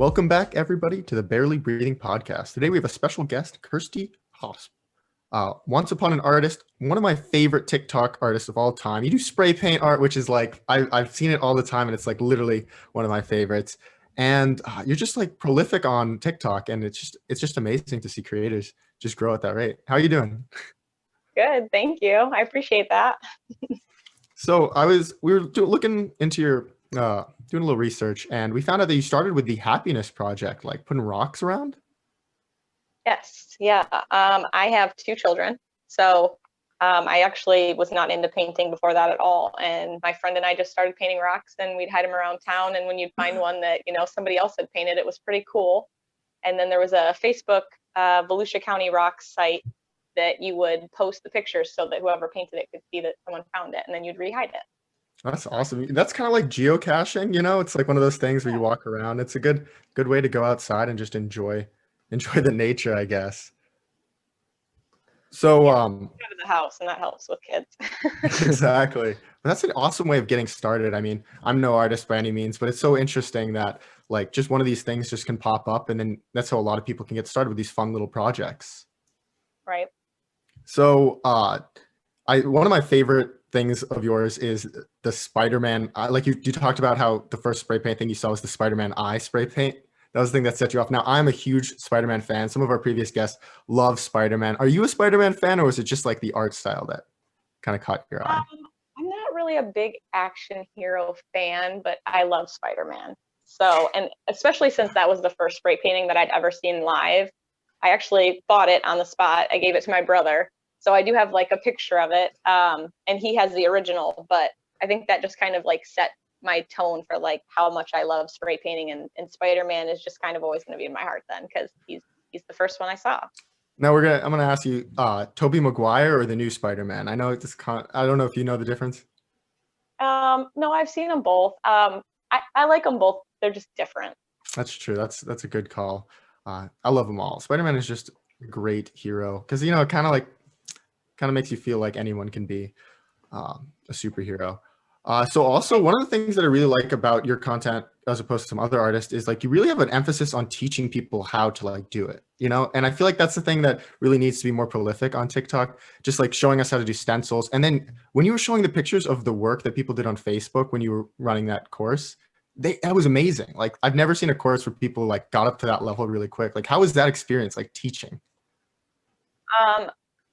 Welcome back, everybody, to the Barely Breathing podcast. Today we have a special guest, Kirstie Hosp. Once Upon an Artist, one of my favorite TikTok artists of all time. You do spray paint art, which is like, I've seen it all the time, and it's like literally one of my favorites. And you're just like prolific on TikTok, and it's just amazing to see creators just grow at that rate. How are you doing? Good, thank you. I appreciate that. So we were looking into your doing a little research, and we found out that you started with the Happiness Project, like putting rocks around. Yes, yeah. I have two children, so I actually was not into painting before that at all. And my friend and I just started painting rocks, and we'd hide them around town. And when you'd find one that somebody else had painted, it was pretty cool. And then there was a Facebook Volusia County Rocks site that you would post the pictures so that whoever painted it could see that someone found it, and then you'd rehide it. That's awesome. That's kind of like geocaching, It's like one of those things where you walk around. It's a good way to go outside and just enjoy the nature, I guess. So out of the house, and that helps with kids. exactly. That's an awesome way of getting started. I mean, I'm no artist by any means, but it's so interesting that like just one of these things just can pop up, and then that's how a lot of people can get started with these fun little projects. Right. So one of my favorite things of yours is the Spider-Man. Like you talked about how the first spray paint thing you saw was the Spider-Man eye spray paint. That was the thing that set you off. Now, I'm a huge Spider-Man fan. Some of our previous guests love Spider-Man. Are you a Spider-Man fan, or was it just like the art style that kind of caught your eye? I'm not really a big action hero fan, but I love Spider-Man. So, and especially since that was the first spray painting that I'd ever seen live, I actually bought it on the spot. I gave it to my brother. So I do have like a picture of it, and he has the original, but I think that just kind of like set my tone for like how much I love spray painting, and Spider-Man is just kind of always going to be in my heart then, because he's the first one I saw. Now I'm gonna ask you, Tobey Maguire or the new Spider-Man? I know I don't know if you know the difference. No, I've seen them both. I like them both. They're just different. That's true. That's a good call. I love them all. Spider-Man is just a great hero because it kind of makes you feel like anyone can be a superhero. So also one of the things that I really like about your content as opposed to some other artists is like you really have an emphasis on teaching people how to like do it, and I feel like that's the thing that really needs to be more prolific on TikTok, just like showing us how to do stencils. And then when you were showing the pictures of the work that people did on Facebook when you were running that course, that was amazing. Like I've never seen a course where people like got up to that level really quick. Like how was that experience like teaching?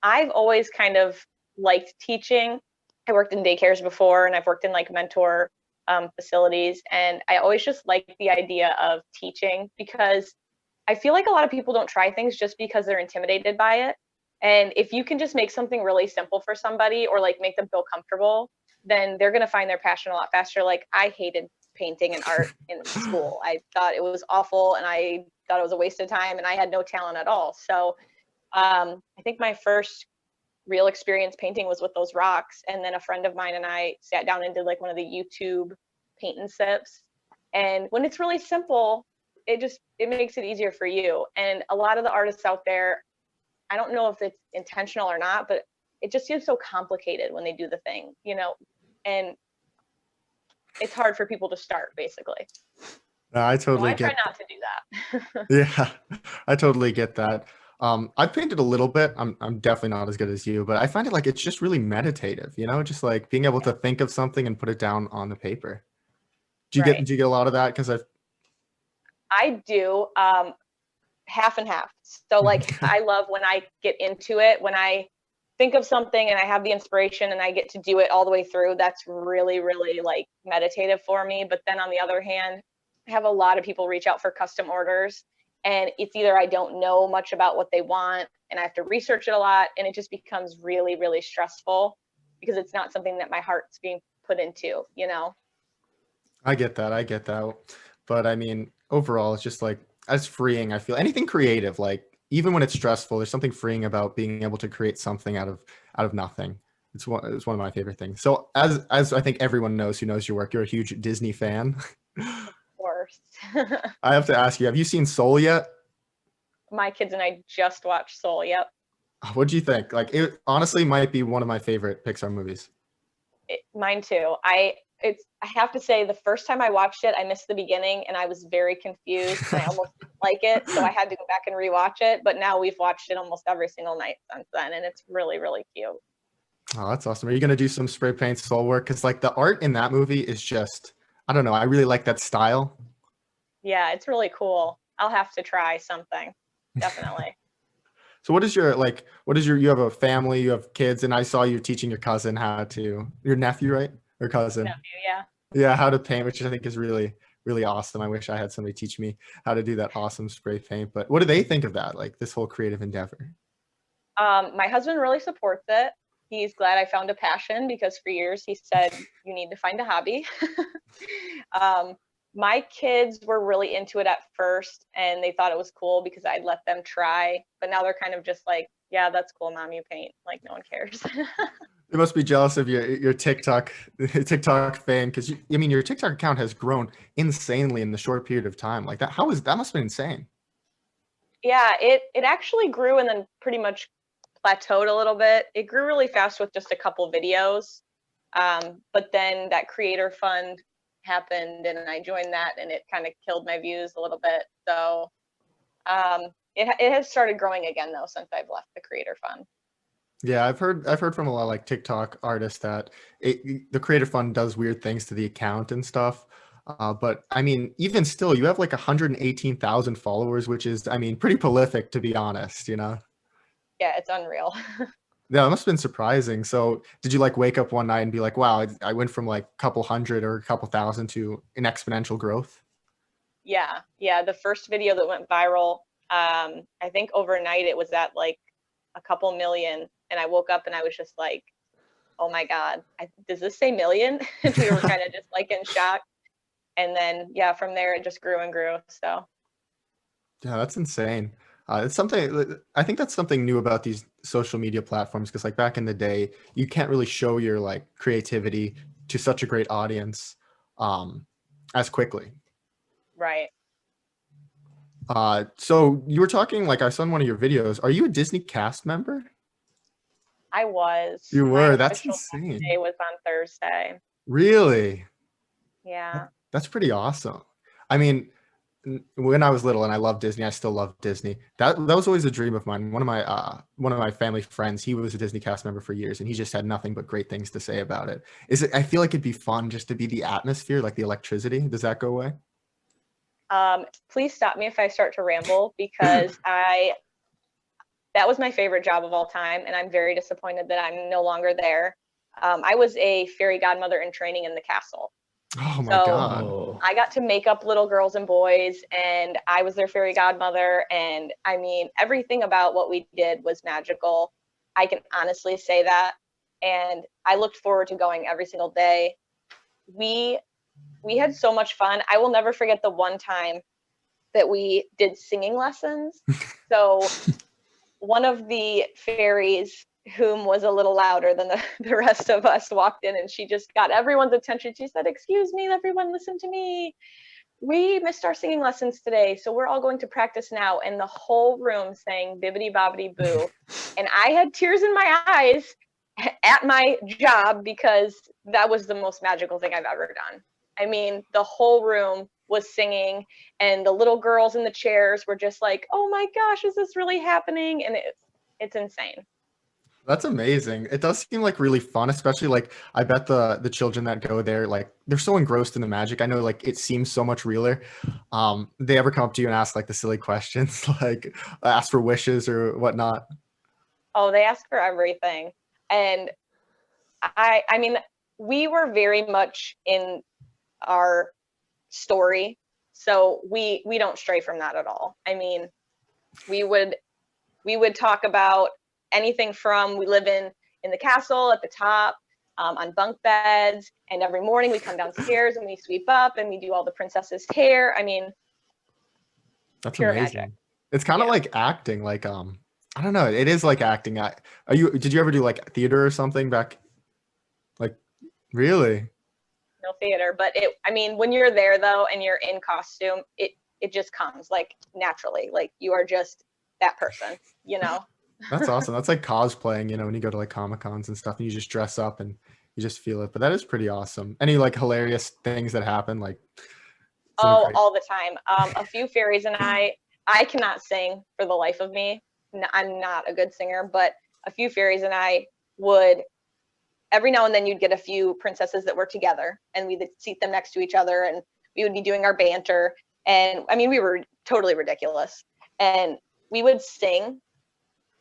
I've always kind of liked teaching. I worked in daycares before, and I've worked in like mentor facilities, and I always just liked the idea of teaching, because I feel like a lot of people don't try things just because they're intimidated by it. And if you can just make something really simple for somebody, or like make them feel comfortable, then they're going to find their passion a lot faster. Like I hated painting and art in school. I thought it was awful, and I thought it was a waste of time, and I had no talent at all. So I think my first real experience painting was with those rocks, and then a friend of mine and I sat down and did like one of the YouTube paint and sips. And when it's really simple, it makes it easier for you. And a lot of the artists out there, I don't know if it's intentional or not, but it just seems so complicated when they do the thing, and it's hard for people to start, basically. I totally get. I try not to do that. Yeah, I totally get that. I've painted a little bit. I'm definitely not as good as you, but I find it like it's just really meditative, just like being able to think of something and put it down on the paper. Do you get a lot of that? Because I do, half and half. So like I love when I get into it, when I think of something and I have the inspiration and I get to do it all the way through. That's really, really like meditative for me. But then on the other hand, I have a lot of people reach out for custom orders. And it's either I don't know much about what they want and I have to research it a lot, and it just becomes really, really stressful because it's not something that my heart's being put into, I get that. But I mean, overall, it's just like as freeing. I feel anything creative, like even when it's stressful, there's something freeing about being able to create something out of nothing. It's one of my favorite things. So as I think everyone knows who knows your work, you're a huge Disney fan. I have to ask you, have you seen Soul yet? My kids and I just watched Soul. Yep. What do you think? Like, it honestly might be one of my favorite Pixar movies. Mine too. I I have to say, the first time I watched it, I missed the beginning and I was very confused and I almost didn't like it. So I had to go back and rewatch it. But now we've watched it almost every single night since then. And it's really, really cute. Oh, that's awesome. Are you going to do some spray paint soul work? Because like the art in that movie is just, I don't know. I really like that style. Yeah, it's really cool. I'll have to try something. Definitely. So you have a family, you have kids, and I saw you teaching your cousin how to, your nephew, right? Or cousin. Yeah. Yeah, how to paint, which I think is really, really awesome. I wish I had somebody teach me how to do that awesome spray paint. But what do they think of that? Like this whole creative endeavor? My husband really supports it. He's glad I found a passion because for years he said, you need to find a hobby. My kids were really into it at first and they thought it was cool because I'd let them try. But now they're kind of just like, yeah, that's cool, Mom, you paint. Like no one cares. They must be jealous of your TikTok fame because I mean your TikTok account has grown insanely in the short period of time. Like that, that must have been insane. Yeah, it actually grew and then pretty much plateaued a little bit. It grew really fast with just a couple videos. But then that creator fund happened and I joined that and it kind of killed my views a little bit. So it has started growing again though since I've left the creator fund. Yeah, I've heard from a lot of like TikTok artists that the creator fund does weird things to the account and stuff. But I mean, even still, you have like 118,000 followers, which is, I mean, pretty prolific to be honest, you know? Yeah, it's unreal. Yeah, that must have been surprising. So did you like wake up one night and be like, wow, I went from like a couple hundred or a couple thousand to an exponential growth? Yeah. The first video that went viral, I think overnight it was at like a couple million. And I woke up and I was just like, oh my God, does this say million? And we were kind of just like in shock. And then, yeah, from there it just grew and grew. So, Yeah, that's insane. It's something I think that's something new about these social media platforms because like back in the day, you can't really show your like creativity to such a great audience as quickly. right. So you were talking like I saw in one of your videos. Are you a Disney cast member? I was. You My were. That's official insane. day was on Thursday. Really? Yeah. That's pretty awesome. I mean, when I was little and I loved Disney, I still love Disney. That was always a dream of mine. One of my family friends, he was a Disney cast member for years, and he just had nothing but great things to say about it. I feel like it'd be fun just to be the atmosphere, like the electricity. Does that go away? Please stop me if I start to ramble because that was my favorite job of all time, and I'm very disappointed that I'm no longer there. I was a fairy godmother in training in the castle. Oh my So God. Oh, I got to make up little girls and boys, and I was their fairy godmother. And I mean, everything about what we did was magical. I can honestly say that. And I looked forward to going every single day. We had so much fun. I will never forget the one time that we did singing lessons. So one of the fairies whom was a little louder than the rest of us walked in and she just got everyone's attention. She said, "Excuse me, everyone, listen to me. We missed our singing lessons today, so we're all going to practice now." And the whole room sang Bibbidi Bobbidi Boo. And I had tears in my eyes at my job because that was the most magical thing I've ever done. I mean, the whole room was singing and the little girls in the chairs were just like, "Oh my gosh, is this really happening?" And it's insane. That's amazing. It does seem like really fun, especially like I bet the children that go there, like they're so engrossed in the magic. I know like it seems so much realer. They ever come up to you and ask like the silly questions, like ask for wishes or whatnot? Oh, they ask for everything. And I mean, we were very much in our story. So we don't stray from that at all. I mean, we would talk about anything from we live in the castle at the top on bunk beds, and every morning we come downstairs and we sweep up and we do all the princess's hair. I mean, That's pure amazing. magic. It's kind of Yeah. like acting, like I don't know, it is like acting. Did you ever do like theater or something back? Like really? No theater, but I mean, when you're there though and you're in costume, it just comes like naturally. Like you are just that person, you know. That's awesome. That's like cosplaying, you know, when you go to like Comic Cons and stuff and you just dress up and You just feel it. But that is pretty awesome. Any like hilarious things that happen? Like something Oh, crazy? all the time. A few fairies and I cannot sing for the life of me. I'm not a good singer, but a few fairies and I would, every now and then you'd get a few princesses that were together and we'd seat them next to each other and we would be doing our banter. And I mean, we were totally ridiculous. And we would sing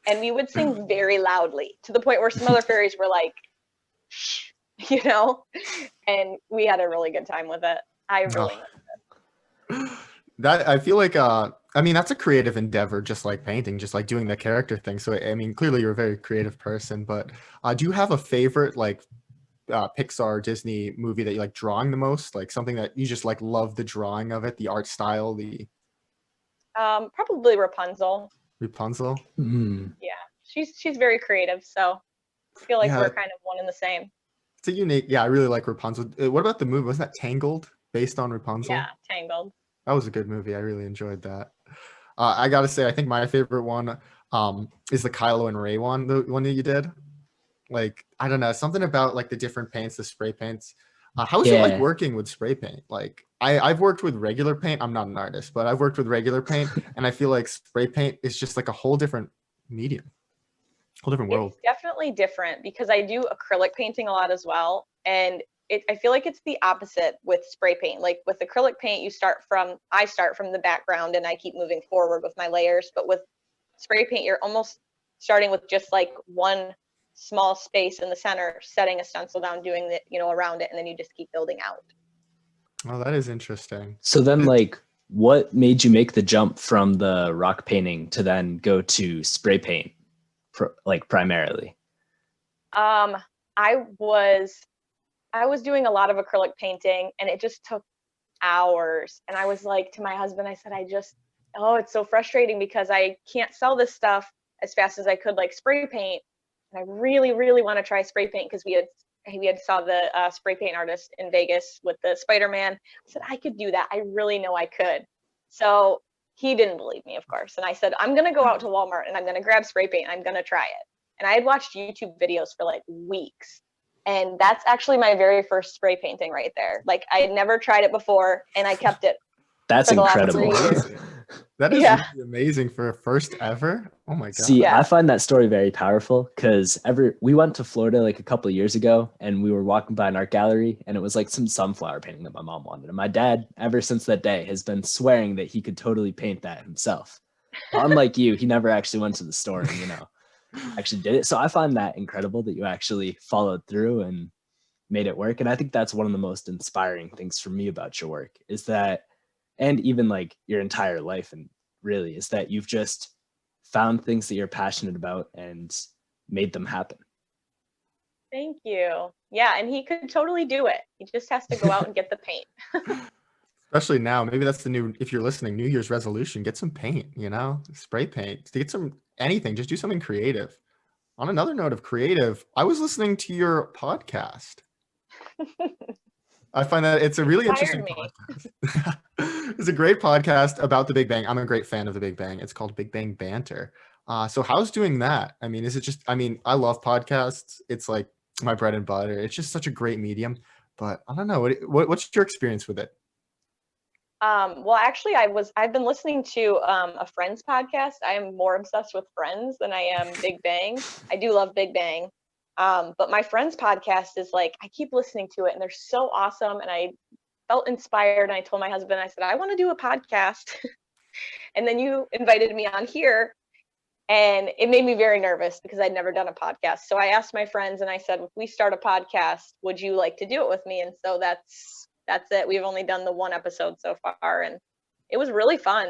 and we would sing very loudly to the point where some other fairies were like, shh, you know, and we had a really good time with it. I really Oh, miss that I feel like I mean that's a creative endeavor, just like painting, just like doing the character thing. So I mean, clearly you're a very creative person. But do you have a favorite like Pixar Disney movie that you like drawing the most? Like something that you just like love the drawing of it, the art style, the probably Rapunzel. Rapunzel. Mm. Yeah, she's very creative, so I feel like Yeah, we're kind of one and the same. it's a unique. Yeah, I really like Rapunzel. What about the movie? Wasn't that Tangled, based on Yeah, Rapunzel? Tangled. That was a good movie. I really enjoyed that. I gotta say, I think my favorite one is the Kylo and Ray one, the one that you did. Like, I don't know, something about like the different paints, the spray paints. How is it like Yeah. working with spray paint? Like, I've worked with regular paint. I'm not an artist, but I've worked with regular paint, and I feel like spray paint is just like a whole different medium, whole different world. It's definitely different because I do acrylic painting a lot as well, and I feel like it's the opposite with spray paint. Like with acrylic paint, I start from the background and I keep moving forward with my layers, but with spray paint, you're almost starting with just like one small space in the center, setting a stencil down, doing the, around it, and then you just keep building out. Oh, that is interesting. So then, like, what made you make the jump from the rock painting to then go to spray paint, like primarily? I was doing a lot of acrylic painting and it just took hours. And I was like to my husband, I said, oh, it's so frustrating because I can't sell this stuff as fast as I could like spray paint. And I really, really want to try spray paint because we had saw the spray paint artist in Vegas with the Spider-Man. I said, I could do that. I really know I could. So he didn't believe me, of course. And I said, I'm going to go out to Walmart and I'm going to grab spray paint and I'm going to try it. And I had watched YouTube videos for like weeks. And that's actually my very first spray painting right there. Like I had never tried it before and I kept it. That's For the last incredible. 3 years. That is Yeah. really amazing for a first ever. Oh my god. See, Yeah. I find that story very powerful because we went to Florida like a couple of years ago and we were walking by an art gallery and it was like some sunflower painting that my mom wanted. And my dad, ever since that day, has been swearing that he could totally paint that himself. Unlike you, he never actually went to the store and, actually did it. So I find that incredible that you actually followed through and made it work. And I think that's one of the most inspiring things for me about your work is that, and even like your entire life, and really is that you've just found things that you're passionate about and made them happen. Thank you. Yeah, and he could totally do it. He just has to go out and get the paint. Especially now, maybe that's the new, if you're listening, New Year's resolution, get some paint, spray paint, to get some anything, just do something creative. On another note of creative, I was listening to your podcast. I find that it's a really interesting podcast. It's a great podcast about the Big Bang. I'm a great fan of the Big Bang. It's called Big Bang Banter. So how's doing that? I mean, I love podcasts. It's like my bread and butter. It's just such a great medium, but I don't know. What's your experience with it? Well, actually, I've been listening to a Friends podcast. I am more obsessed with Friends than I am Big Bang. I do love Big Bang. But my Friends podcast is like, I keep listening to it and they're so awesome. And I felt inspired. And I told my husband, I said, I want to do a podcast. And then you invited me on here and it made me very nervous because I'd never done a podcast. So I asked my friends and I said, if we start a podcast, would you like to do it with me? And so that's it. We've only done the one episode so far and it was really fun.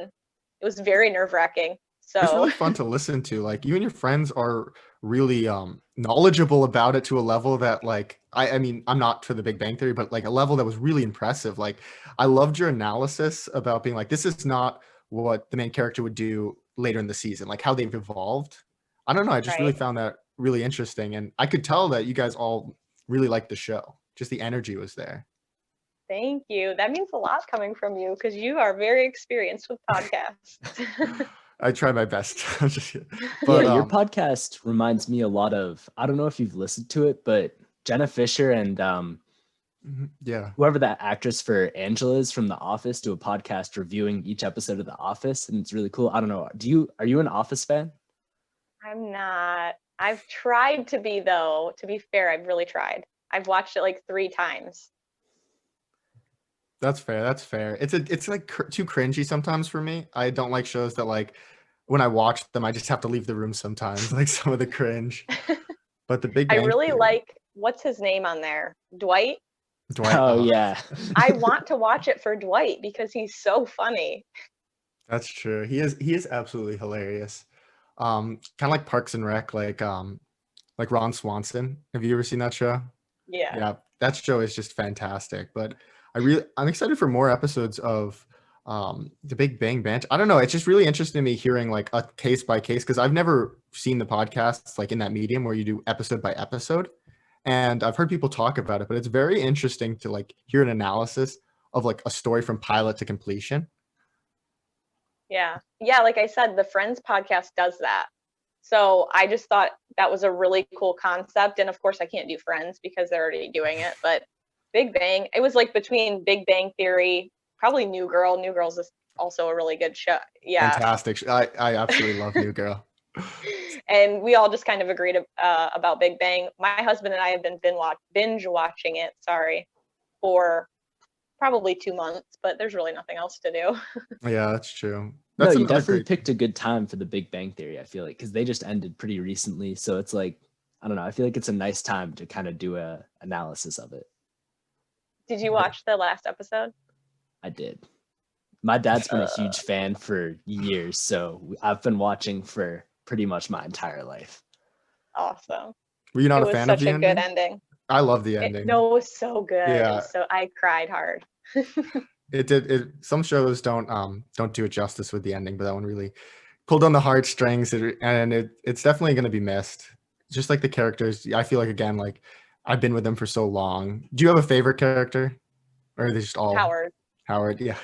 It was very nerve-wracking. So It's really fun to listen to. Like you and your friends are really knowledgeable about it to a level that like I mean I'm not for the Big Bang Theory, but like a level that was really impressive. Like I loved your analysis about being like, this is not what the main character would do later in the season, like how they've evolved. I don't know, I just really Right. found that really interesting, and I could tell that you guys all really liked the show. Just the energy was there. Thank you. That means a lot coming from you because you are very experienced with podcasts. I try my best. But, your podcast reminds me a lot of, I don't know if you've listened to it, but Jenna Fisher and Yeah. whoever that actress for Angela is from The Office do a podcast reviewing each episode of The Office, and it's really cool. I don't know. Are you an Office fan? I'm not. I've tried to be, though. To be fair, I've really tried. I've watched it like 3 times. That's fair. That's fair. It's like too cringy sometimes for me. I don't like shows that like when I watch them, I just have to leave the room sometimes, like some of the cringe. But The Big I Bang really Theory, like, what's his name on there? Dwight? Dwight. Oh yeah. I want to watch it for Dwight because he's so funny. That's true. He is absolutely hilarious. Kind of like Parks and Rec, like Ron Swanson. Have you ever seen that show? Yeah. Yeah, that show is just fantastic. But I'm excited for more episodes of The Big Bang Banter. I don't know. It's just really interesting to me hearing like a case by case because I've never seen the podcasts like in that medium where you do episode by episode. And I've heard people talk about it, but it's very interesting to like hear an analysis of like a story from pilot to completion. Yeah. Yeah. Like I said, the Friends podcast does that. So I just thought that was a really cool concept. And of course, I can't do Friends because they're already doing it. But Big Bang, it was like between Big Bang Theory, probably New Girl. New Girl's is also a really good show. Yeah. Fantastic. I absolutely love New Girl. And we all just kind of agreed about Big Bang. My husband and I have been binge watching it, for probably 2 months, but there's really nothing else to do. Yeah, that's true. No, That's you another definitely great. picked a good time for The Big Bang Theory, I feel like, because they just ended pretty recently. So it's like, I don't know, I feel like it's a nice time to kind of do a analysis of it. Did you watch the last episode? I did. My dad's been a huge fan for years, so I've been watching for pretty much my entire life. Awesome. Were you not It a was fan of such the a good ending? ending. I love the ending. No, it was so good. Yeah. So I cried hard. It did. Some shows don't do it justice with the ending, but that one really pulled on the heartstrings, and it's definitely going to be missed. Just like the characters, I feel like again, like I've been with them for so long. Do you have a favorite character, or are they just all Howard. Howard? Yeah,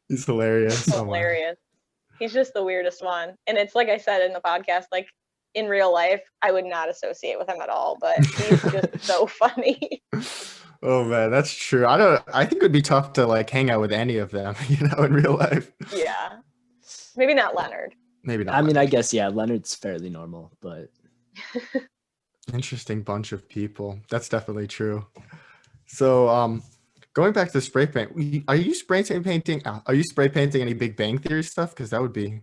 he's hilarious. Oh my. Hilarious. He's just the weirdest one. And it's like I said in the podcast, like in real life, I would not associate with him at all, but he's just so funny. Oh man, that's true. I think it would be tough to like hang out with any of them, in real life. Yeah. Maybe not Leonard. Maybe not. I mean, I Leonard. guess, yeah, Leonard's fairly normal, but Interesting bunch of people. That's definitely true. So, going back to spray paint, are you spray painting? Are you spray painting any Big Bang Theory stuff? Because that would be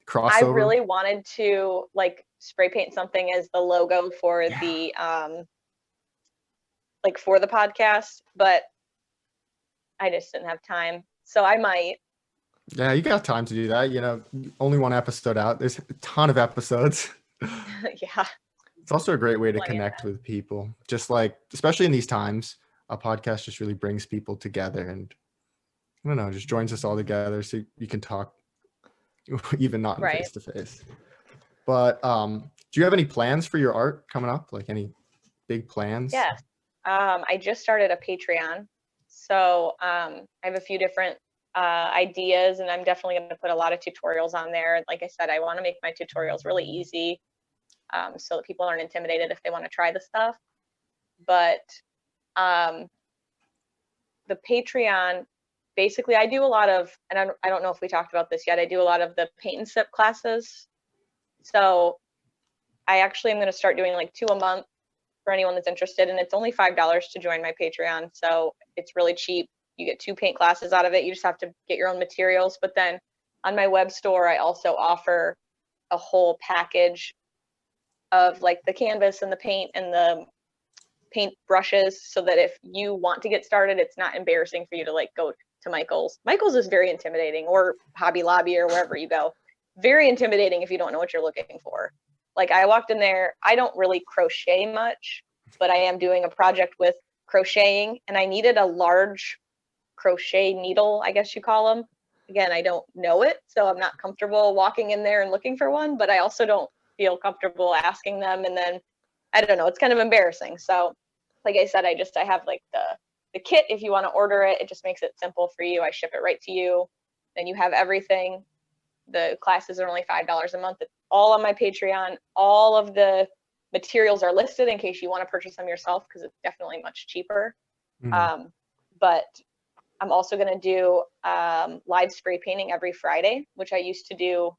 crossover. I really wanted to like spray paint something as the logo for the like for the podcast, but I just didn't have time. So I might. Yeah, you got time to do that. Only one episode out. There's a ton of episodes. Yeah. It's also a great way to Plenty of connect with people. Just like, especially in these times, a podcast just really brings people together, and I don't know, just joins us all together so you can talk, even not Right. face to face. But do you have any plans for your art coming up? Like any big plans? Yes. I just started a Patreon. So I have a few different ideas, and I'm definitely going to put a lot of tutorials on there. Like I said, I want to make my tutorials really easy so that people aren't intimidated if they want to try the stuff. But the Patreon, basically, I do a lot of, and I don't know if we talked about this yet, I do a lot of the paint and sip classes. So I actually am going to start doing like 2 a month for anyone that's interested, and it's only $5 to join my Patreon, so it's really cheap. You get 2 paint classes out of it. You just have to get your own materials. But then on my web store, I also offer a whole package of like the canvas and the paint and the paint brushes, so that if you want to get started, it's not embarrassing for you to like go to Michael's. Michael's is very intimidating, or Hobby Lobby, or wherever you go. Very intimidating if you don't know what you're looking for. Like I walked in there, I don't really crochet much, but I am doing a project with crocheting, and I needed a large crochet needle, I guess you call them. Again, I don't know it, so I'm not comfortable walking in there and looking for one, but I also don't feel comfortable asking them, and then I don't know, it's kind of embarrassing. So like I said, I have like the kit. If you want to order it, it just makes it simple for you. I ship it right to you, then you have everything. The classes are only $5 a month. It's all on my Patreon. All of the materials are listed in case you want to purchase them yourself, because it's definitely much cheaper. Mm. But I'm also going to do live spray painting every Friday, which I used to do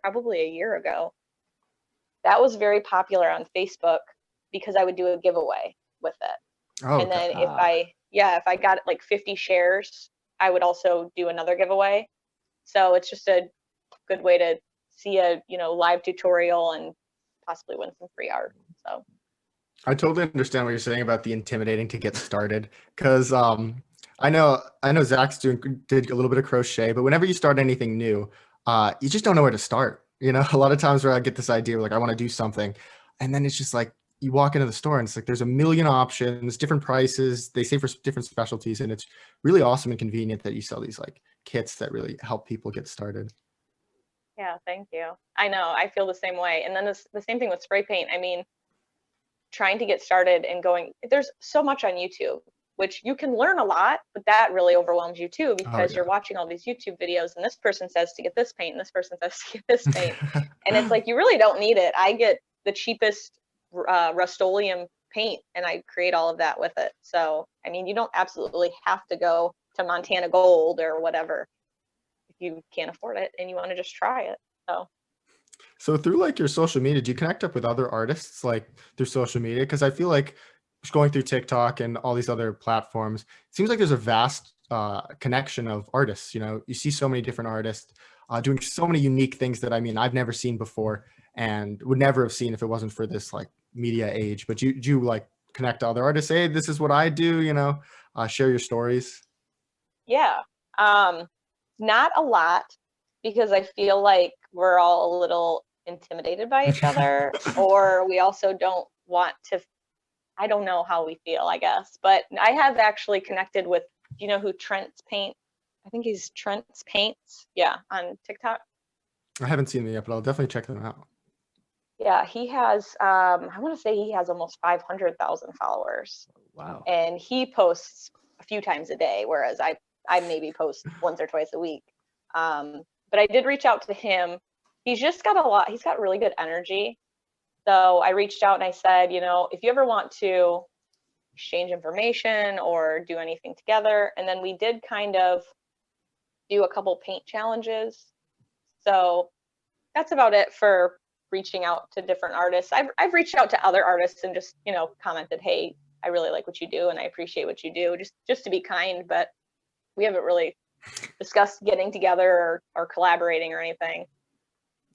probably a year ago. That was very popular on Facebook because I would do a giveaway with it. Oh, And then okay. if I got like 50 shares, I would also do another giveaway. So it's just a good way to see a, live tutorial and possibly win some free art. So I totally understand what you're saying about the intimidating to get started, because I know Zach's did a little bit of crochet, but whenever you start anything new, you just don't know where to start. A lot of times where I get this idea, like I want to do something, and then it's just like you walk into the store and it's like there's a million options, different prices. They say for different specialties, and it's really awesome and convenient that you sell these like kits that really help people get started. yeah, thank you. I know, I feel the same way. And then the same thing with spray paint. I mean, trying to get started and there's so much on YouTube, which you can learn a lot, but that really overwhelms you too, because you're watching all these YouTube videos and this person says to get this paint and this person says to get this paint. And it's like, you really don't need it. I get the cheapest Rust-Oleum paint and I create all of that with it. So, I mean, you don't absolutely have to go to Montana Gold or whatever if you can't afford it and you want to just try it. So through like your social media, do you connect up with other artists like through social media? Because I feel like just going through TikTok and all these other platforms, it seems like there's a vast connection of artists. You see so many different artists doing so many unique things that I've never seen before and would never have seen if it wasn't for this like media age. But do you like connect to other artists? Hey, this is what I do. Share your stories. Yeah, not a lot, because I feel like we're all a little intimidated by each other, or we also don't want to. I don't know how we feel, I guess. But I have actually connected with, do you know who Trent's Paint? I think he's Trent's Paints. Yeah, on TikTok. I haven't seen them yet, but I'll definitely check them out. Yeah, he has, I want to say he has almost 500,000 followers. Wow. And he posts a few times a day, whereas I maybe post once or twice a week. But I did reach out to him. He's got really good energy. So I reached out and I said, if you ever want to exchange information or do anything together. And then we did kind of do a couple paint challenges. So that's about it for reaching out to different artists. I've reached out to other artists and just, commented, hey, I really like what you do and I appreciate what you do, just to be kind, but we haven't really discussed getting together or collaborating or anything.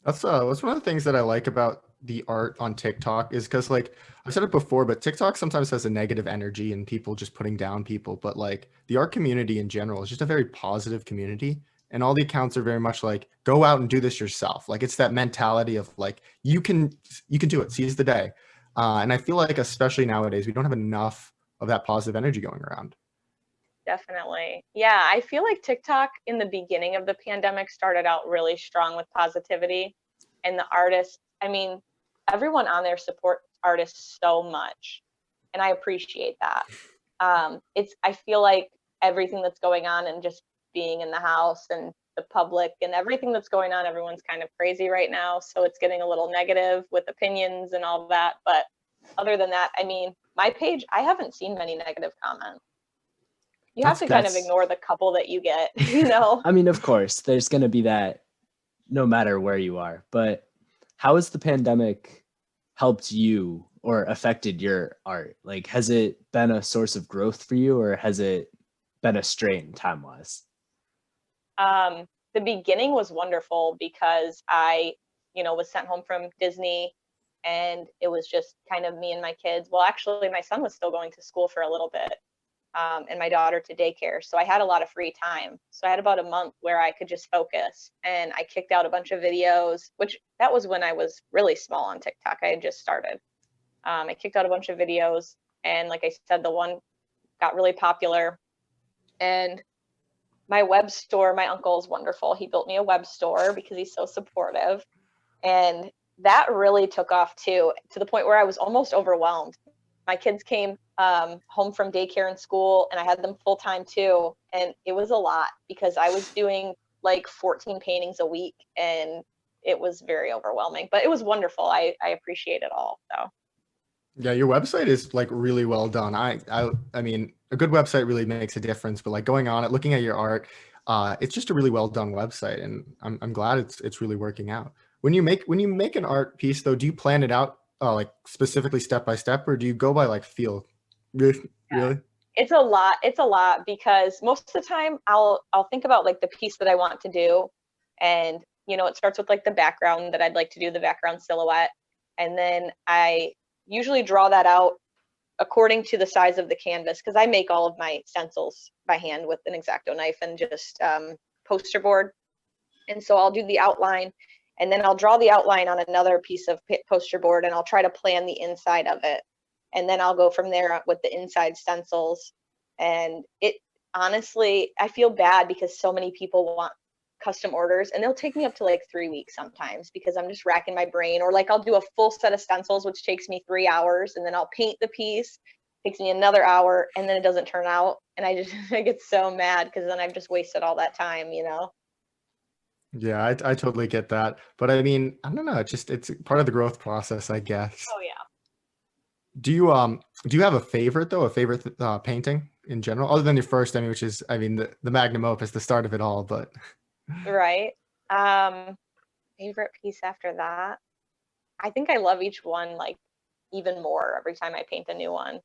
That's one of the things that I like about the art on TikTok is because like I've said it before, but TikTok sometimes has a negative energy and people just putting down people. But like the art community in general is just a very positive community. And all the accounts are very much like, go out and do this yourself. Like it's that mentality of like, you can do it, seize the day. And I feel like especially nowadays, we don't have enough of that positive energy going around. Definitely. Yeah, I feel like TikTok in the beginning of the pandemic started out really strong with positivity, and the artists, everyone on there supports artists so much, and I appreciate that. I feel like everything that's going on and just being in the house and the public and everything that's going on, everyone's kind of crazy right now, so it's getting a little negative with opinions and all that. But other than that, my page, I haven't seen many negative comments. You have to kind of ignore the couple that you get, Of course, there's going to be that no matter where you are. But how has the pandemic helped you or affected your art? Like, has it been a source of growth for you, or has it been a strain time-wise? The beginning was wonderful because I, was sent home from Disney and it was just kind of me and my kids. Well, actually, my son was still going to school for a little bit. And my daughter to daycare. So I had a lot of free time. So I had about a month where I could just focus, and I kicked out a bunch of videos, which that was when I was really small on TikTok. I had just started. I kicked out a bunch of videos, and like I said, the one got really popular. And my web store, my uncle is wonderful. He built me a web store because he's so supportive. And that really took off too, to the point where I was almost overwhelmed. My kids came home from daycare and school, and I had them full time too. And it was a lot because I was doing like 14 paintings a week, and it was very overwhelming, but it was wonderful. I appreciate it all. So Yeah, your website is like really well done. I mean, a good website really makes a difference, but like going on it, looking at your art, it's just a really well done website, and I'm glad it's really working out. When you make an art piece though, do you plan it out like specifically step by step, or do you go by like feel? Really? Really? it's a lot. It's a lot because most of the time I'll think about like the piece that I want to do, and it starts with like the background that I'd like to do, the background silhouette, and then I usually draw that out according to the size of the canvas, because I make all of my stencils by hand with an X-Acto knife and just poster board. And so I'll do the outline, and then I'll draw the outline on another piece of poster board, and I'll try to plan the inside of it. And then I'll go from there with the inside stencils. And it honestly, I feel bad because so many people want custom orders, and they'll take me up to like 3 weeks sometimes because I'm just racking my brain. Or like I'll do a full set of stencils, which takes me 3 hours, and then I'll paint the piece, takes me another hour, and then it doesn't turn out. And I just I get so mad because then I've just wasted all that time. Yeah, I totally get that. But I mean, I don't know, it's part of the growth process, I guess. Oh yeah. Do you have a favorite though? A favorite painting in general, other than your first, I mean, which is, I mean, the magnum opus, the start of it all, but Right. Favorite piece after that. I think I love each one like even more every time I paint a new one.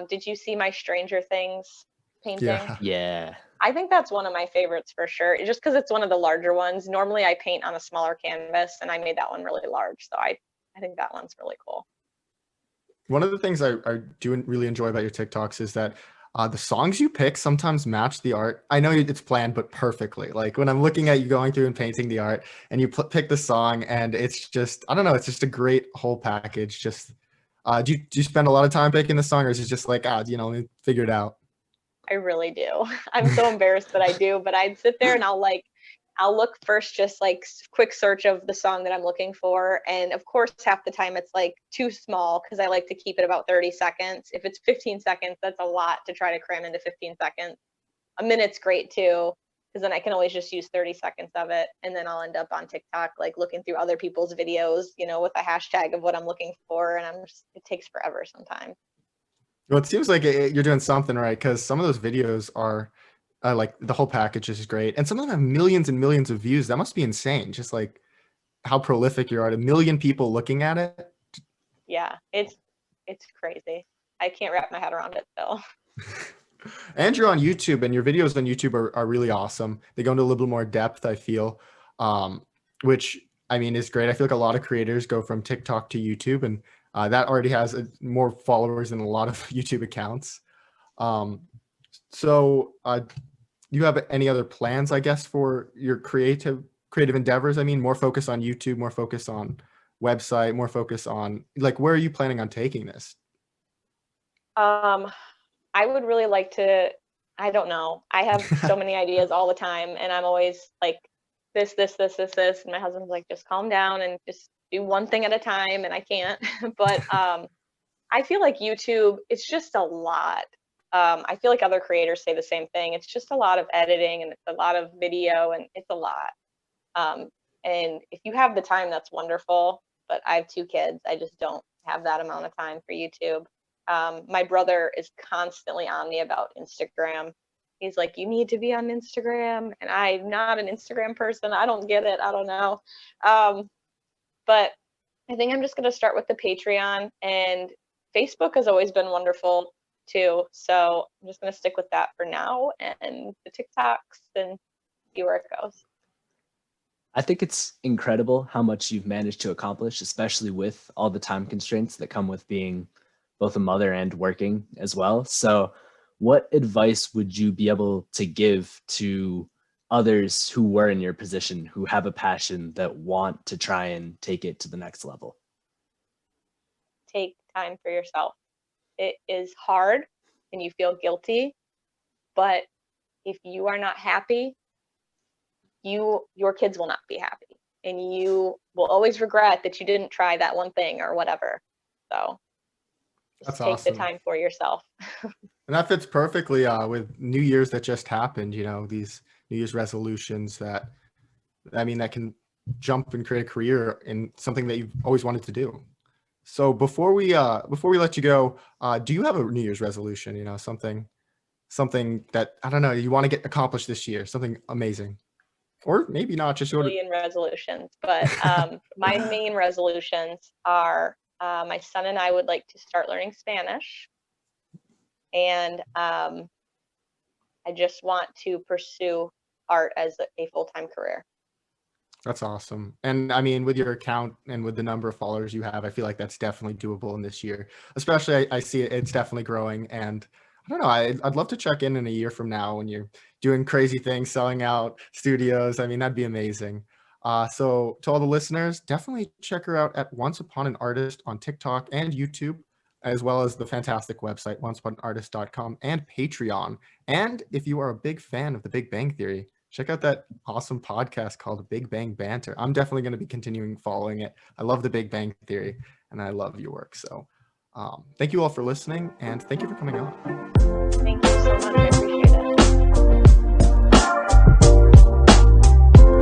Did you see my Stranger Things painting? yeah. Yeah. I think that's one of my favorites for sure. Just because it's one of the larger ones. Normally I paint on a smaller canvas, and I made that one really large. So I think that one's really cool. One of the things I do really enjoy about your TikToks is that the songs you pick sometimes match the art. I know it's planned, but perfectly. Like when I'm looking at you going through and painting the art, and you pick the song, and it's just, I don't know, it's just a great whole package. Just, do you spend a lot of time picking the song, or is it just like, figure it out? I really do. I'm so embarrassed that I do, but I'd sit there and I'll look first, just like quick search of the song that I'm looking for. And of course, half the time it's like too small because I like to keep it about 30 seconds. If it's 15 seconds, that's a lot to try to cram into 15 seconds. A minute's great too, because then I can always just use 30 seconds of it. And then I'll end up on TikTok, like looking through other people's videos, with a hashtag of what I'm looking for. And it takes forever sometimes. Well, it seems like you're doing something right, because some of those videos are like the whole package is great, and some of them have millions and millions of views. That must be insane. Just like how prolific you are. 1 million people looking at it. Yeah, it's crazy. I can't wrap my head around it though. And you're on YouTube, and your videos on YouTube are really awesome. They go into a little bit more depth, I feel, which I mean is great. I feel like a lot of creators go from TikTok to YouTube, and that already has more followers than a lot of YouTube accounts. So do you have any other plans, I guess, for your creative endeavors? I mean, more focus on YouTube, more focus on website, more focus on, like, where are you planning on taking this? I would really like to, I don't know. I have so many ideas all the time, and I'm always like this. And my husband's like, just calm down and just do one thing at a time. And I can't, but I feel like YouTube, it's just a lot. I feel like other creators say the same thing. It's just a lot of editing, and it's a lot of video, and it's a lot. And if you have the time, that's wonderful. But I have 2 kids. I just don't have that amount of time for YouTube. My brother is constantly on me about Instagram. He's like, you need to be on Instagram. And I'm not an Instagram person. I don't get it. I don't know. But I think I'm just going to start with the Patreon, and Facebook has always been wonderful too. So I'm just going to stick with that for now, and the TikToks, and see where it goes. I think it's incredible how much you've managed to accomplish, especially with all the time constraints that come with being both a mother and working as well. So what advice would you be able to give to others who were in your position, who have a passion that want to try and take it to the next level? Take time for yourself. It is hard and you feel guilty, but if you are not happy, your kids will not be happy, and you will always regret that you didn't try that one thing or whatever. So just That's take the awesome. time for yourself. And that fits perfectly with New Year's that just happened, these New Year's resolutions that, I mean, that can jump and create a career in something that you've always wanted to do. So before we let you go, do you have a New Year's resolution? You know, something that, I don't know, you want to get accomplished this year, something amazing, or maybe not, just sort of. Million resolutions, but my main resolutions are my son and I would like to start learning Spanish, and I just want to pursue art as a full-time career. That's awesome. And I mean, with your account and with the number of followers you have, I feel like that's definitely doable in this year. Especially, I see it's definitely growing. And I don't know, I'd love to check in a year from now when you're doing crazy things, selling out studios. I mean, that'd be amazing. So to all the listeners, definitely check her out at Once Upon an Artist on TikTok and YouTube, as well as the fantastic website, OnceUponAnArtist.com, and Patreon. And if you are a big fan of The Big Bang Theory, check out that awesome podcast called Big Bang Banter. I'm definitely going to be continuing following it. I love The Big Bang Theory, and I love your work. So thank you all for listening, and thank you for coming on.